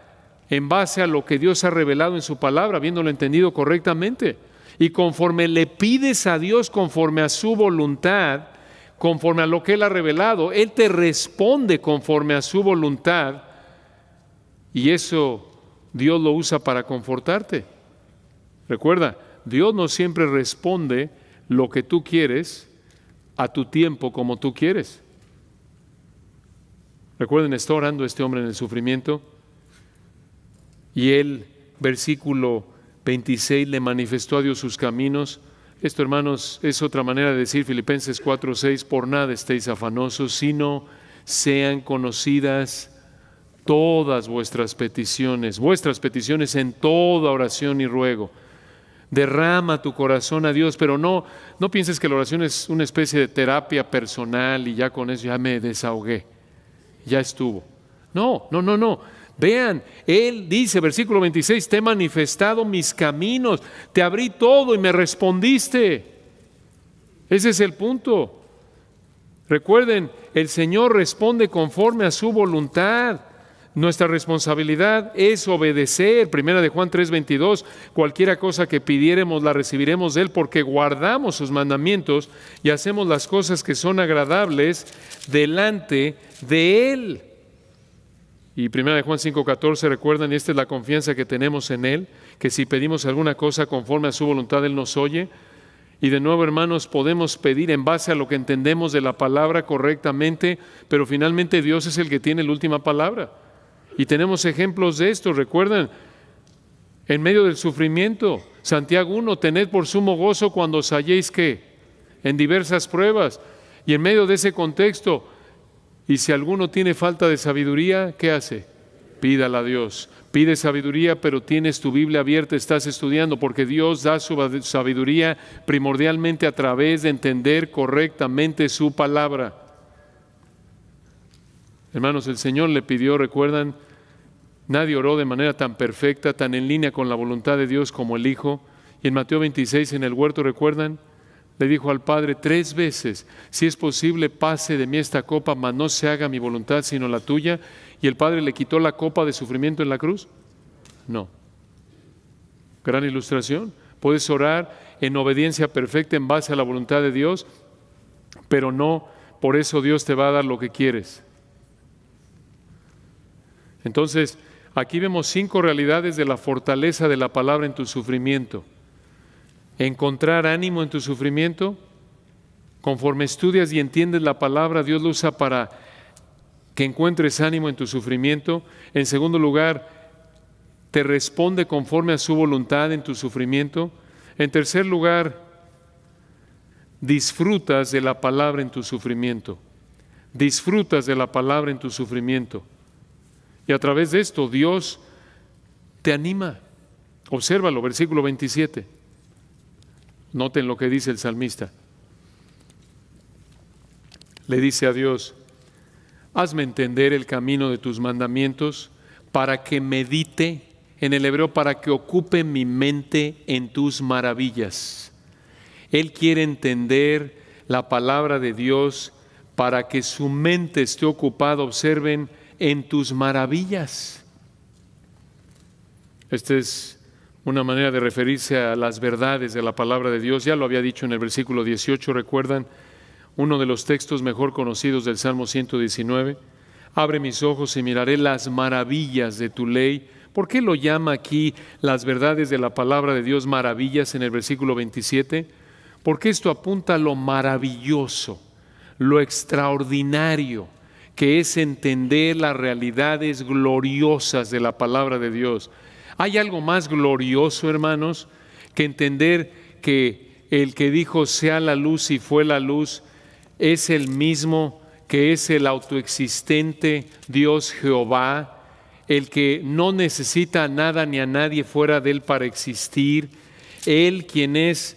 en base a lo que Dios ha revelado en su palabra, habiéndolo entendido correctamente. Y conforme le pides a Dios, conforme a su voluntad, conforme a lo que Él ha revelado, Él te responde conforme a su voluntad. Y eso Dios lo usa para confortarte. Recuerda, Dios no siempre responde lo que tú quieres a tu tiempo como tú quieres. Recuerden, está orando este hombre en el sufrimiento y él, versículo 26, le manifestó a Dios sus caminos. Esto, hermanos, es otra manera de decir Filipenses 4:6, por nada estéis afanosos, sino sean conocidas todas vuestras peticiones en toda oración y ruego. Derrama tu corazón a Dios, pero no pienses que la oración es una especie de terapia personal y ya con eso ya me desahogué, ya estuvo. No. Vean, Él dice, versículo 26, te he manifestado mis caminos, te abrí todo y me respondiste. Ese es el punto. Recuerden, el Señor responde conforme a su voluntad. Nuestra responsabilidad es obedecer. Primera de Juan 3:22, cualquiera cosa que pidiéremos la recibiremos de Él porque guardamos sus mandamientos y hacemos las cosas que son agradables delante de Él. Y Primera de Juan 5:14, recuerdan, y esta es la confianza que tenemos en Él, que si pedimos alguna cosa conforme a su voluntad, Él nos oye. Y de nuevo, hermanos, podemos pedir en base a lo que entendemos de la palabra correctamente, pero finalmente Dios es el que tiene la última palabra. Y tenemos ejemplos de esto, recuerdan, en medio del sufrimiento, Santiago 1, tened por sumo gozo cuando os halléis ¿qué? En diversas pruebas. Y en medio de ese contexto, y si alguno tiene falta de sabiduría, ¿qué hace? Pídala a Dios. Pide sabiduría, pero tienes tu Biblia abierta, estás estudiando, porque Dios da su sabiduría primordialmente a través de entender correctamente su palabra. Hermanos, el Señor le pidió, recuerdan, nadie oró de manera tan perfecta, tan en línea con la voluntad de Dios como el Hijo. Y en Mateo 26, en el huerto, recuerdan, le dijo al Padre 3 veces, si es posible, pase de mí esta copa, mas no se haga mi voluntad, sino la tuya. ¿Y el Padre le quitó la copa de sufrimiento en la cruz? No. Gran ilustración. Puedes orar en obediencia perfecta en base a la voluntad de Dios, pero no por eso Dios te va a dar lo que quieres. Entonces, aquí vemos 5 realidades de la fortaleza de la palabra en tu sufrimiento. Encontrar ánimo en tu sufrimiento. Conforme estudias y entiendes la palabra, Dios lo usa para que encuentres ánimo en tu sufrimiento. En segundo lugar, te responde conforme a su voluntad en tu sufrimiento. En tercer lugar, disfrutas de la palabra en tu sufrimiento. Disfrutas de la palabra en tu sufrimiento. Y a través de esto Dios te anima. Obsérvalo, versículo 27. Noten lo que dice el salmista. Le dice a Dios, hazme entender el camino de tus mandamientos para que medite, en el hebreo, para que ocupe mi mente en tus maravillas. Él quiere entender la palabra de Dios para que su mente esté ocupada, observen, en tus maravillas. Esta es una manera de referirse a las verdades de la palabra de Dios. Ya lo había dicho en el versículo 18, recuerdan, uno de los textos mejor conocidos del Salmo 119. Abre mis ojos y miraré las maravillas de tu ley. ¿Por qué lo llama aquí las verdades de la palabra de Dios maravillas en el versículo 27? Porque esto apunta a lo maravilloso, lo extraordinario, que es entender las realidades gloriosas de la palabra de Dios. ¿Hay algo más glorioso, hermanos, que entender que el que dijo sea la luz y fue la luz, es el mismo que es el autoexistente Dios Jehová, el que no necesita a nada ni a nadie fuera de Él para existir, Él quien es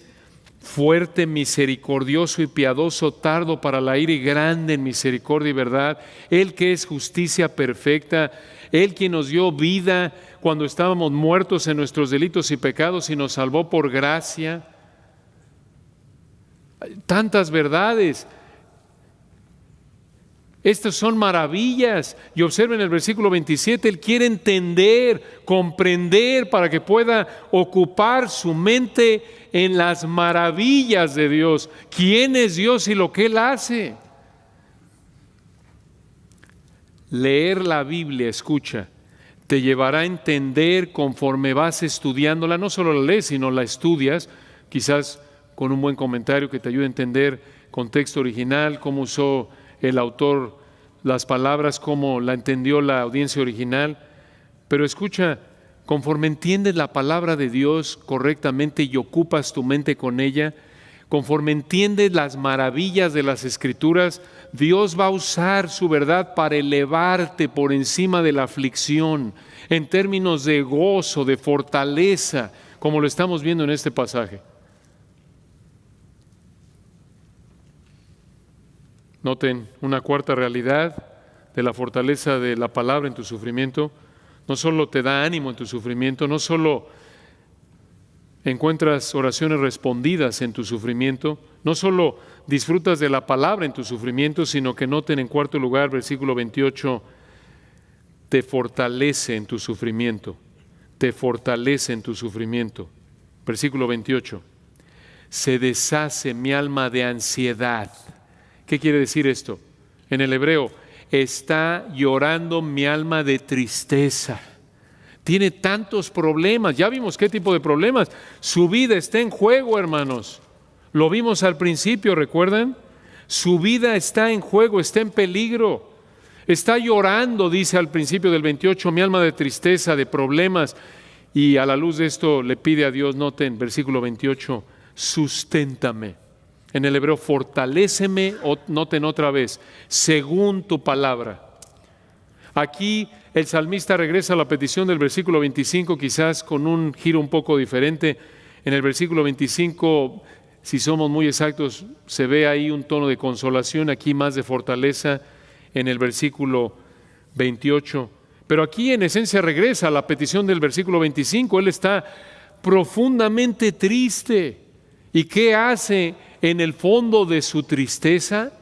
fuerte, misericordioso y piadoso, tardo para la ira y grande en misericordia y verdad, Él que es justicia perfecta, Él quien nos dio vida cuando estábamos muertos en nuestros delitos y pecados y nos salvó por gracia. Tantas verdades. Estas son maravillas. Y observen el versículo 27, Él quiere entender, comprender para que pueda ocupar su mente en las maravillas de Dios. ¿Quién es Dios y lo que Él hace? Leer la Biblia, escucha, te llevará a entender conforme vas estudiándola. No solo la lees, sino la estudias, quizás con un buen comentario que te ayude a entender contexto original, cómo usó el autor las palabras, cómo la entendió la audiencia original. Pero escucha, conforme entiendes la palabra de Dios correctamente y ocupas tu mente con ella, conforme entiendes las maravillas de las Escrituras, Dios va a usar su verdad para elevarte por encima de la aflicción, en términos de gozo, de fortaleza, como lo estamos viendo en este pasaje. Noten una cuarta realidad de la fortaleza de la palabra en tu sufrimiento. No solo te da ánimo en tu sufrimiento, no solo encuentras oraciones respondidas en tu sufrimiento, no solo disfrutas de la palabra en tu sufrimiento, sino que noten en cuarto lugar, versículo 28, te fortalece en tu sufrimiento, te fortalece en tu sufrimiento. Versículo 28, se deshace mi alma de ansiedad. ¿Qué quiere decir esto? En el hebreo, está llorando mi alma de tristeza. Tiene tantos problemas. Ya vimos qué tipo de problemas. Su vida está en juego, hermanos. Lo vimos al principio, ¿recuerdan? Su vida está en juego, está en peligro. Está llorando, dice al principio del 28, mi alma de tristeza, de problemas. Y a la luz de esto le pide a Dios, noten, versículo 28, susténtame. En el hebreo, fortaléceme, noten otra vez, según tu palabra. Aquí el salmista regresa a la petición del versículo 25, quizás con un giro un poco diferente. En el versículo 25, si somos muy exactos, se ve ahí un tono de consolación, aquí más de fortaleza en el versículo 28. Pero aquí en esencia regresa a la petición del versículo 25. Él está profundamente triste. ¿Y qué hace en el fondo de su tristeza?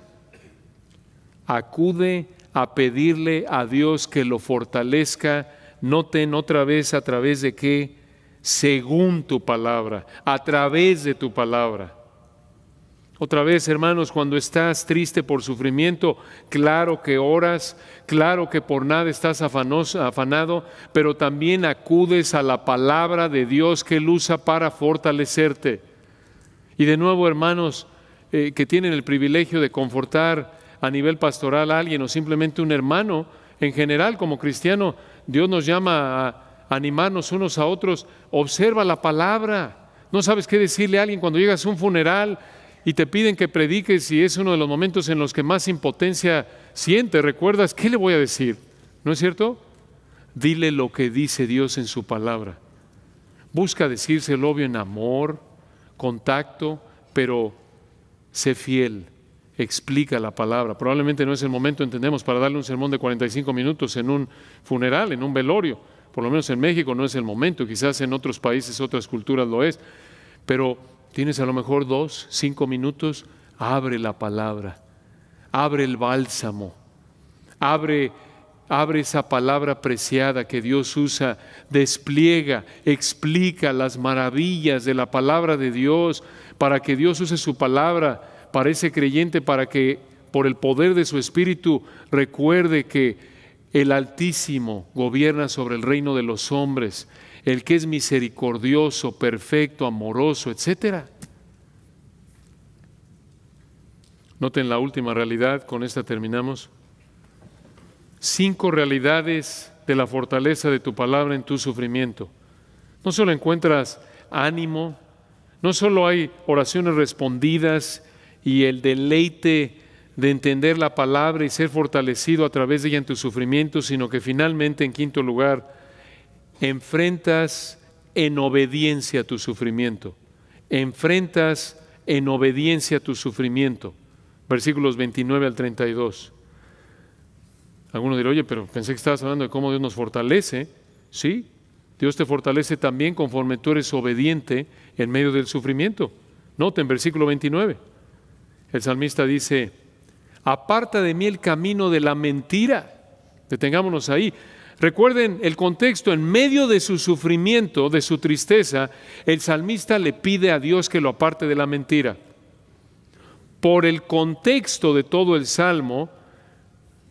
Acude a pedirle a Dios que lo fortalezca. Noten otra vez a través de qué, según tu palabra, a través de tu palabra. Otra vez, hermanos, cuando estás triste por sufrimiento, claro que oras, claro que por nada estás afanado, pero también acudes a la palabra de Dios que Él usa para fortalecerte. Y de nuevo, hermanos, que tienen el privilegio de confortar a nivel pastoral a alguien o simplemente un hermano, en general como cristiano, Dios nos llama a animarnos unos a otros. Observa la palabra. No sabes qué decirle a alguien cuando llegas a un funeral y te piden que prediques y es uno de los momentos en los que más impotencia sientes. ¿Recuerdas? ¿Qué le voy a decir? ¿No es cierto? Dile lo que dice Dios en su palabra. Busca decirse el obvio en amor, contacto, pero sé fiel, explica la palabra. Probablemente no es el momento, entendemos, para darle un sermón de 45 minutos en un funeral, en un velorio. Por lo menos en México no es el momento, quizás en otros países, otras culturas lo es. Pero tienes a lo mejor 2, 5 minutos, abre la palabra, abre el bálsamo, abre esa palabra preciada que Dios usa, despliega, explica las maravillas de la palabra de Dios, para que Dios use su palabra para ese creyente, para que por el poder de su Espíritu recuerde que el Altísimo gobierna sobre el reino de los hombres, el que es misericordioso, perfecto, amoroso, etcétera. Noten la última realidad, con esta terminamos. 5 realidades de la fortaleza de tu palabra en tu sufrimiento. No solo encuentras ánimo, No solo hay oraciones respondidas y el deleite de entender la palabra y ser fortalecido a través de ella en tu sufrimiento, sino que finalmente, en quinto lugar, enfrentas en obediencia tu sufrimiento. Enfrentas en obediencia tu sufrimiento. Versículos 29 al 32. Algunos dirán, oye, pero pensé que estabas hablando de cómo Dios nos fortalece. Sí, Dios te fortalece también conforme tú eres obediente en medio del sufrimiento. Noten, versículo 29. El salmista dice, aparta de mí el camino de la mentira. Detengámonos ahí. Recuerden el contexto, en medio de su sufrimiento, de su tristeza, el salmista le pide a Dios que lo aparte de la mentira. Por el contexto de todo el salmo,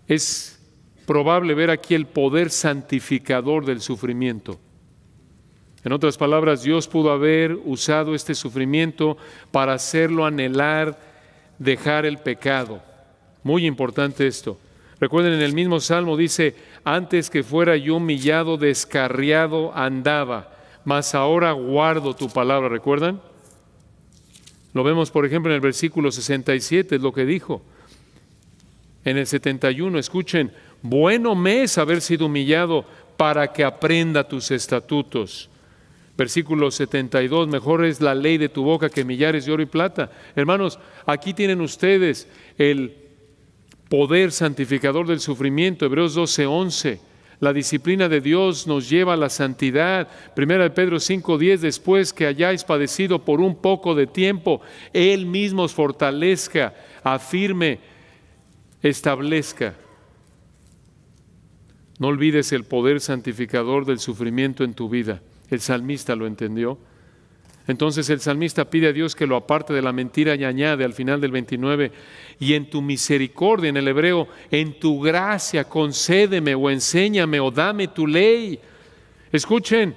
es probable ver aquí el poder santificador del sufrimiento. En otras palabras, Dios pudo haber usado este sufrimiento para hacerlo anhelar, dejar el pecado. Muy importante esto. Recuerden, en el mismo salmo dice, antes que fuera yo humillado, descarriado andaba, mas ahora guardo tu palabra. ¿Recuerdan? Lo vemos, por ejemplo, en el versículo 67, es lo que dijo. En el 71, escuchen, bueno me es haber sido humillado para que aprenda tus estatutos. Versículo 72, mejor es la ley de tu boca que millares de oro y plata. Hermanos, aquí tienen ustedes el poder santificador del sufrimiento. Hebreos 12:11. La disciplina de Dios nos lleva a la santidad. Primera de Pedro 5:10, después que hayáis padecido por un poco de tiempo, Él mismo os fortalezca, afirme, establezca. No olvides el poder santificador del sufrimiento en tu vida. El salmista lo entendió. Entonces el salmista pide a Dios que lo aparte de la mentira y añade al final del 29, y en tu misericordia, en el hebreo, en tu gracia, concédeme o enséñame o dame tu ley. Escuchen,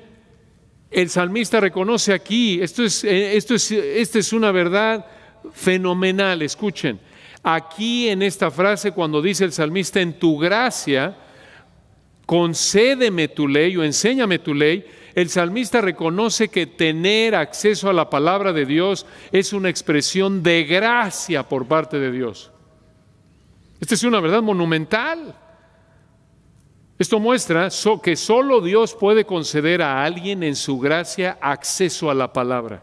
el salmista reconoce aquí, esta es una verdad fenomenal. Escuchen, aquí en esta frase cuando dice el salmista, en tu gracia, concédeme tu ley o enséñame tu ley, el salmista reconoce que tener acceso a la palabra de Dios es una expresión de gracia por parte de Dios. Esta es una verdad monumental. Esto muestra que solo Dios puede conceder a alguien en su gracia acceso a la palabra.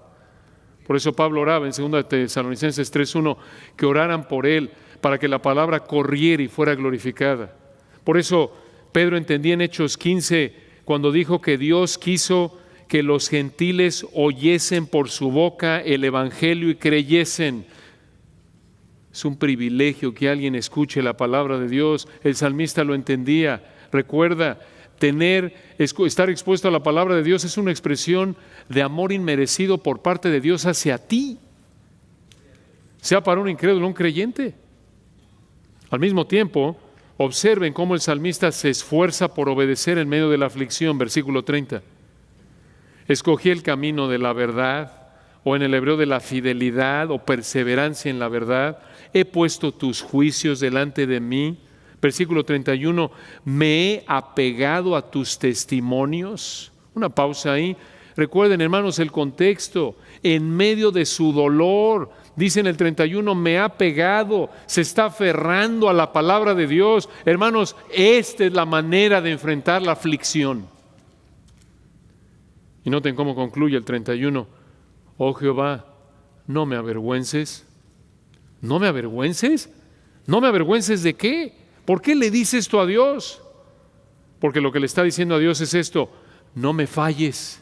Por eso Pablo oraba en 2 Tesalonicenses 3:1 que oraran por él para que la palabra corriera y fuera glorificada. Por eso Pedro entendía en Hechos 15 cuando dijo que Dios quiso que los gentiles oyesen por su boca el evangelio y creyesen. Es un privilegio que alguien escuche la palabra de Dios. El salmista lo entendía. Recuerda, estar expuesto a la palabra de Dios es una expresión de amor inmerecido por parte de Dios hacia ti, sea para un incrédulo o un creyente. Al mismo tiempo, observen cómo el salmista se esfuerza por obedecer en medio de la aflicción. Versículo 30. Escogí el camino de la verdad, o en el hebreo de la fidelidad o perseverancia en la verdad. He puesto tus juicios delante de mí. Versículo 31. Me he apegado a tus testimonios. Una pausa ahí. Recuerden, hermanos, el contexto. En medio de su dolor, dice en el 31, me ha pegado, se está aferrando a la palabra de Dios. Hermanos, esta es la manera de enfrentar la aflicción. Y noten cómo concluye el 31. Oh Jehová, no me avergüences. ¿No me avergüences? ¿No me avergüences de qué? ¿Por qué le dice esto a Dios? Porque lo que le está diciendo a Dios es esto: no me falles.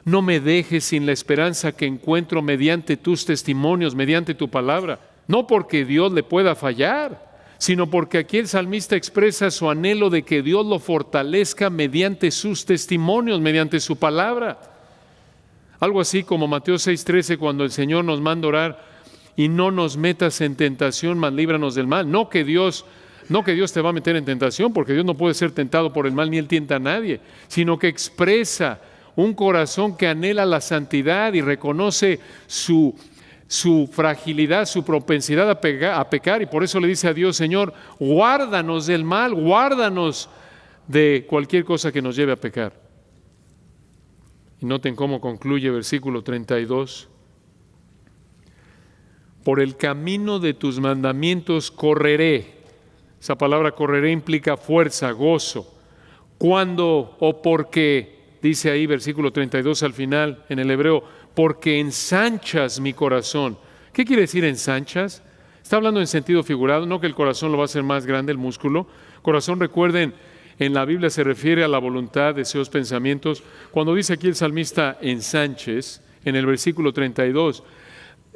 No me dejes sin la esperanza que encuentro mediante tus testimonios, mediante tu palabra. No porque Dios le pueda fallar, sino porque aquí el salmista expresa su anhelo de que Dios lo fortalezca mediante sus testimonios, mediante su palabra. Algo así como Mateo 6:13, cuando el Señor nos manda orar, y no nos metas en tentación, mas líbranos del mal. No que Dios te va a meter en tentación, porque Dios no puede ser tentado por el mal, ni Él tienta a nadie, sino que expresa un corazón que anhela la santidad y reconoce su fragilidad, su propensidad a pecar, y por eso le dice a Dios: Señor, guárdanos del mal, guárdanos de cualquier cosa que nos lleve a pecar. Y noten cómo concluye versículo 32. Por el camino de tus mandamientos correré. Esa palabra correré implica fuerza, gozo. Cuando o porque, dice ahí versículo 32 al final en el hebreo, porque ensanchas mi corazón. ¿Qué quiere decir ensanchas? Está hablando en sentido figurado, no que el corazón lo va a hacer más grande, el músculo. Corazón, recuerden, en la Biblia se refiere a la voluntad, deseos, pensamientos. Cuando dice aquí el salmista ensanches, en el versículo 32,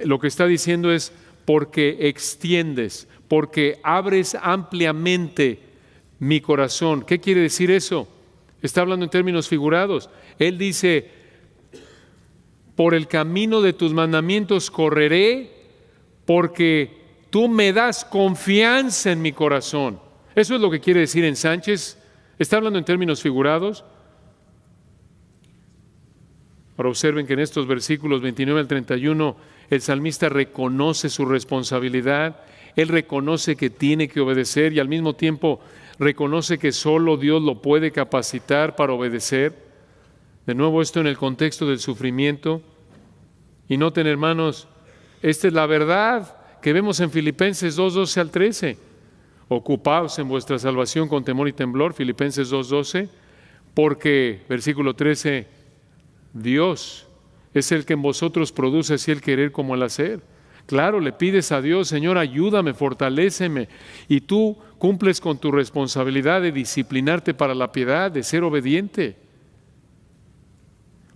lo que está diciendo es porque extiendes, porque abres ampliamente mi corazón. ¿Qué quiere decir eso? Está hablando en términos figurados. Él dice, por el camino de tus mandamientos correré, porque tú me das confianza en mi corazón. Eso es lo que quiere decir ensanches. Está hablando en términos figurados. Ahora observen que en estos versículos 29 al 31, el salmista reconoce su responsabilidad. Él reconoce que tiene que obedecer y al mismo tiempo reconoce que solo Dios lo puede capacitar para obedecer. De nuevo, esto en el contexto del sufrimiento. Y noten, hermanos, esta es la verdad que vemos en Filipenses 2:12 al 13. Ocupaos en vuestra salvación con temor y temblor, Filipenses 2:12, porque, versículo 13, Dios es el que en vosotros produce así el querer como el hacer. Claro, le pides a Dios, Señor, ayúdame, fortaléceme, y tú cumples con tu responsabilidad de disciplinarte para la piedad, de ser obediente.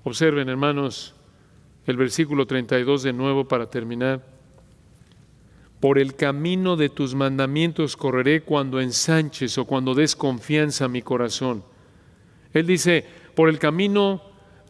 Observen, hermanos, el versículo 32 de nuevo para terminar. Por el camino de tus mandamientos correré cuando ensanches o cuando des confianza a mi corazón. Él dice, por el camino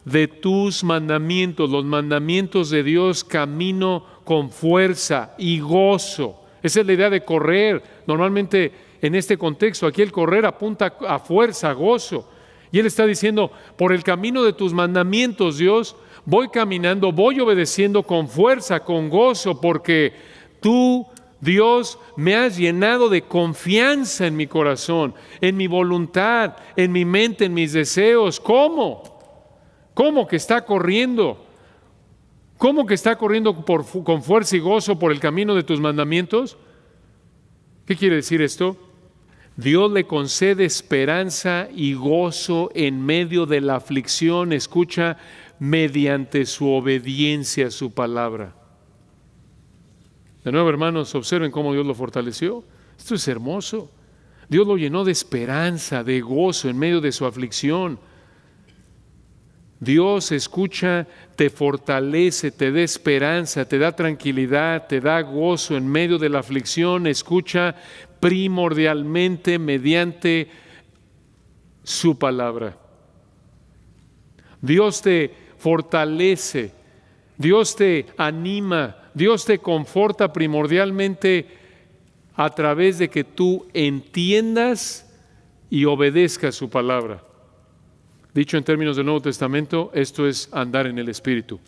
de tus mandamientos, los mandamientos de Dios, camino con fuerza y gozo. Esa es la idea de correr. Normalmente en este contexto, aquí el correr apunta a fuerza, a gozo. Y Él está diciendo, por el camino de tus mandamientos, Dios, voy caminando, voy obedeciendo con fuerza, con gozo, porque tú, Dios, me has llenado de confianza en mi corazón, en mi voluntad, en mi mente, en mis deseos. ¿Cómo? ¿Cómo que está corriendo? ¿Cómo que está corriendo con fuerza y gozo por el camino de tus mandamientos? ¿Qué quiere decir esto? Dios le concede esperanza y gozo en medio de la aflicción, escucha, mediante su obediencia a su palabra. De nuevo, hermanos, observen cómo Dios lo fortaleció. Esto es hermoso. Dios lo llenó de esperanza, de gozo en medio de su aflicción. Dios, escucha, te fortalece, te da esperanza, te da tranquilidad, te da gozo en medio de la aflicción. Escucha, primordialmente mediante su palabra. Dios te fortalece, Dios te anima, Dios te conforta primordialmente a través de que tú entiendas y obedezcas su palabra. Dicho en términos del Nuevo Testamento, esto es andar en el Espíritu.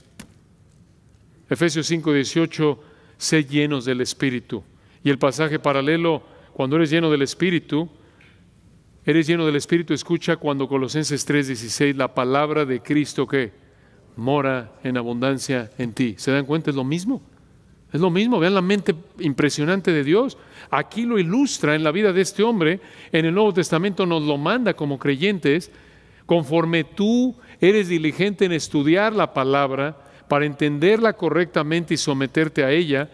Efesios 5:18, sé llenos del Espíritu. Y el pasaje paralelo, cuando eres lleno del Espíritu, escucha cuando Colosenses 3:16, la palabra de Cristo que mora en abundancia en ti. ¿Se dan cuenta? Es lo mismo. Es lo mismo. Vean la mente impresionante de Dios. Aquí lo ilustra en la vida de este hombre. En el Nuevo Testamento nos lo manda como creyentes. Conforme tú eres diligente en estudiar la palabra para entenderla correctamente y someterte a ella,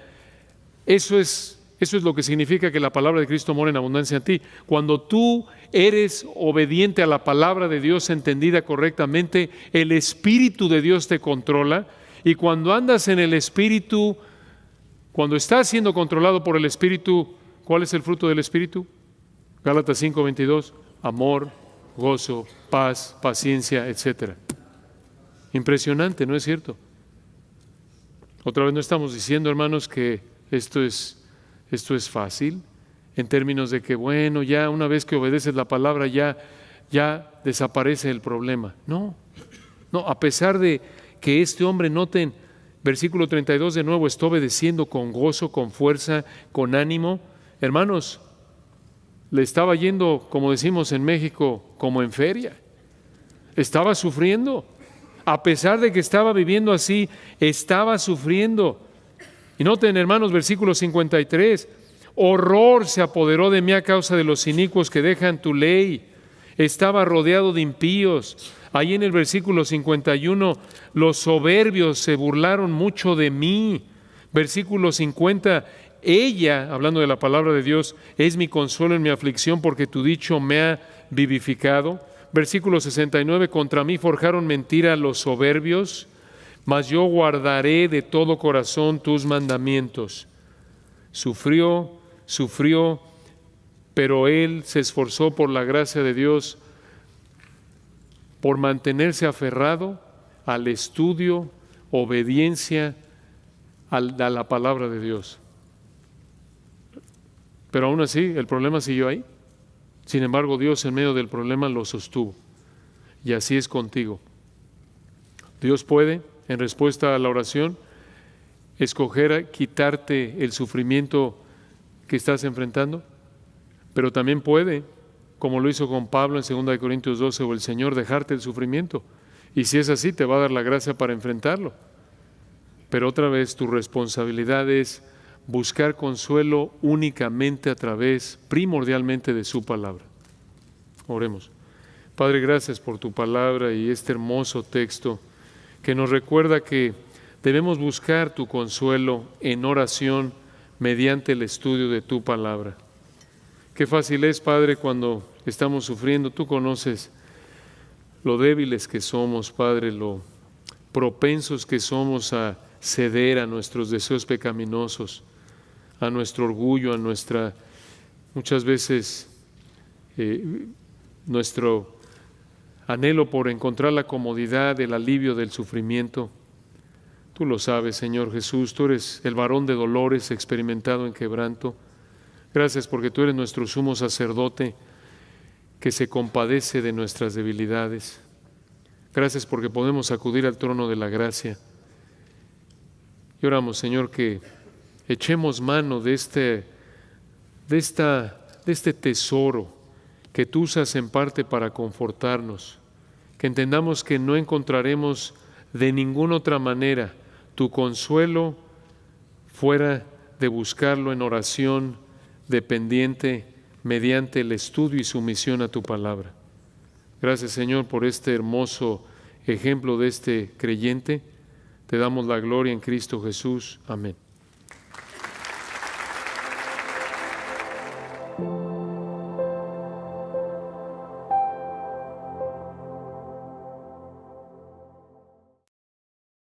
eso es lo que significa que la palabra de Cristo mora en abundancia en ti. Cuando tú eres obediente a la palabra de Dios entendida correctamente, el Espíritu de Dios te controla, y cuando andas en el Espíritu, cuando estás siendo controlado por el Espíritu, ¿cuál es el fruto del Espíritu? Gálatas 5:22, amor, gozo, paz, paciencia, etc. Impresionante, ¿no es cierto? Otra vez no estamos diciendo, hermanos, que esto es fácil, en términos de que, bueno, ya una vez que obedeces la palabra, ya desaparece el problema. No, a pesar de que este hombre, noten, versículo 32 de nuevo, está obedeciendo con gozo, con fuerza, con ánimo. Hermanos, le estaba yendo, como decimos en México, como en feria. Estaba sufriendo. A pesar de que estaba viviendo así, estaba sufriendo. Y noten, hermanos, versículo 53, horror se apoderó de mí a causa de los inicuos que dejan tu ley. Estaba rodeado de impíos. Ahí en el versículo 51, los soberbios se burlaron mucho de mí. Versículo 50, ella, hablando de la palabra de Dios, es mi consuelo en mi aflicción porque tu dicho me ha vivificado. Versículo 69, contra mí forjaron mentira los soberbios, mas yo guardaré de todo corazón tus mandamientos. Sufrió, pero él se esforzó por la gracia de Dios, por mantenerse aferrado al estudio, obediencia a la palabra de Dios. Pero aún así, el problema siguió ahí. Sin embargo, Dios en medio del problema lo sostuvo. Y así es contigo. Dios puede, en respuesta a la oración, escoger quitarte el sufrimiento que estás enfrentando, pero también puede, como lo hizo con Pablo en 2 Corintios 12, o el Señor dejarte el sufrimiento. Y si es así, te va a dar la gracia para enfrentarlo. Pero otra vez, tu responsabilidad es buscar consuelo únicamente a través, primordialmente, de su palabra. Oremos. Padre, gracias por tu palabra y este hermoso texto que nos recuerda que debemos buscar tu consuelo en oración mediante el estudio de tu palabra. Qué fácil es, Padre, cuando estamos sufriendo. Tú conoces lo débiles que somos, Padre, lo propensos que somos a ceder a nuestros deseos pecaminosos, a nuestro orgullo, a nuestra, muchas veces, nuestro anhelo por encontrar la comodidad, el alivio del sufrimiento. Tú lo sabes, Señor Jesús, tú eres el varón de dolores experimentado en quebranto. Gracias porque tú eres nuestro sumo sacerdote que se compadece de nuestras debilidades. Gracias porque podemos acudir al trono de la gracia. Y oramos, Señor, que echemos mano de este tesoro que tú usas en parte para confortarnos, que entendamos que no encontraremos de ninguna otra manera tu consuelo fuera de buscarlo en oración dependiente mediante el estudio y sumisión a tu palabra. Gracias, Señor, por este hermoso ejemplo de este creyente. Te damos la gloria en Cristo Jesús. Amén.